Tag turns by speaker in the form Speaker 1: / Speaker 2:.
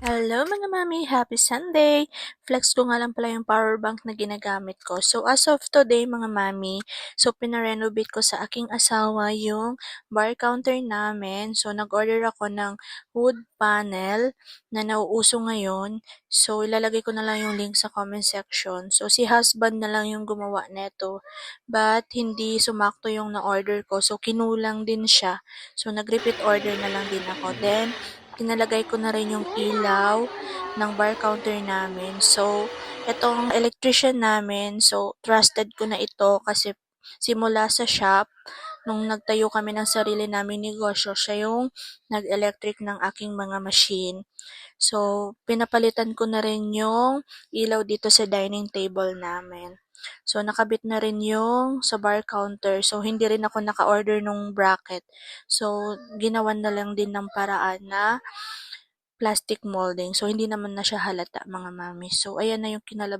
Speaker 1: Hello mga mami, happy Sunday! Flex ko nga lang pala yung power bank na ginagamit ko. So as of today mga mami, so pinarenovate ko sa aking asawa yung bar counter namin. So nag-order ako ng wood panel na nauuso ngayon. So ilalagay ko na lang yung link sa comment section. So si husband na lang yung gumawa neto. But hindi sumakto yung na-order ko. So kinulang din siya. So nag-repeat order na lang din ako. Then pinalagay ko na rin yung ilaw ng bar counter namin. So, itong electrician namin, so trusted ko na ito kasi simula sa shop, nung nagtayo kami ng sarili naming negosyo, siya yung nag-electric ng aking mga machine. So, pinapalitan ko na rin yung ilaw dito sa dining table namin. So, nakabit na rin yung sa bar counter. So, hindi rin ako naka-order nung bracket. So, ginawan na lang din ng paraan na plastic molding. So, hindi naman na siya halata mga mami. So, ayan na yung kinalabas